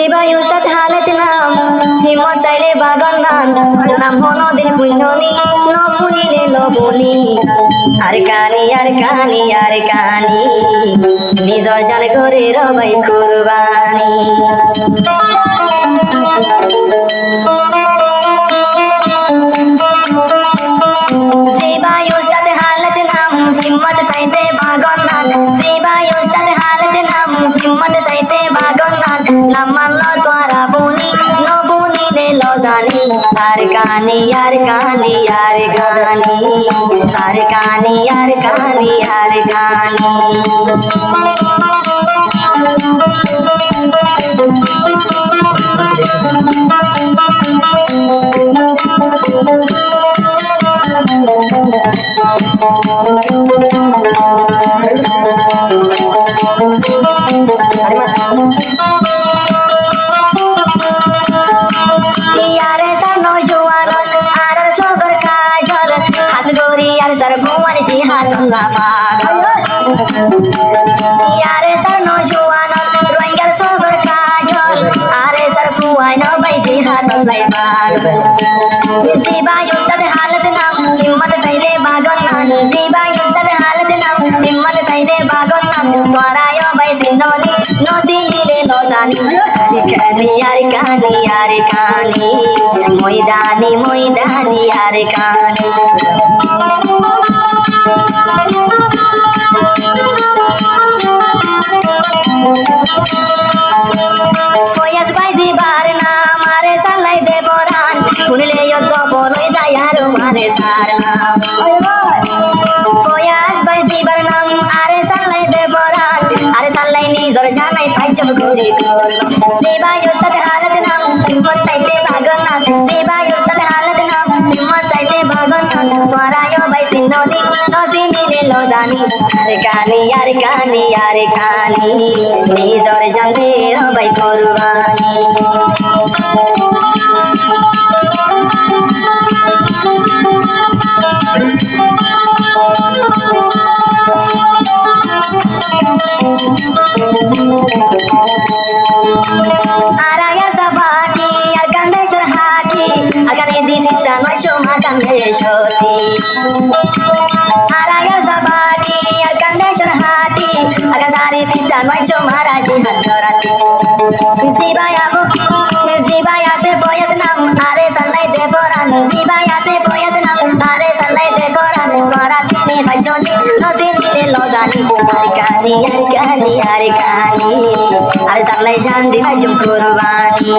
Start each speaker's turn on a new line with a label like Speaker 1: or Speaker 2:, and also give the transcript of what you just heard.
Speaker 1: জিবাই উস্তাদ হালত নাম হিম্মত চাইলে বাগন নাম নাম হনো দিন পুণ্যমি ন পুনিলে লবনি আর কানি আর কানি আর কানি নিজ জান করে রবাই কুরবানি জিবাই উস্তাদ হালত নাম হিম্মত চাইতে বাগন নাম জিবাই উস্তাদ হালত নাম হিম্মত চাইতে বাগন নাম নাম মানলো তোরা বুনি ন বুনিলে লজানি আর কানি আর কানি আর কানি আর কানি আর কানি আর কানি Sarvuan jihad lafad yare sar no juan roingar sober kajol are sarfuan no bai jihad lafad ziba yustad halat nam himmat saile bagon nan ziba yustad halat nam himmat saile bagon nan twara yo bai sinoni no sinile no jani kani yar kani moidani moidani yar kani Foyas bai zibar na mare salai de boran sunile yoddo boroi jayar mare sarna Foyas bai zibar na are salai de boran are salai ni zor janai paicham gori kor Ziba yustad halat nam himmat saite bagon na Ziba yustad halat nam himmat saite bagon na twara yo bai sinodi no sinile lo jani yar kani ni zor jande bai kurbani araya sabati arkandeshwar hati agane dilisa no shoma kandeshwati araya sabati arkandeshwar hati agazari dilisa no shoma raji hadorati zibaya se boyat nam are salai de boran zibaya se boyat nam are salai de boran twara sine bajoni no sinile lozani ar kani ar salai jandi bajum kurbani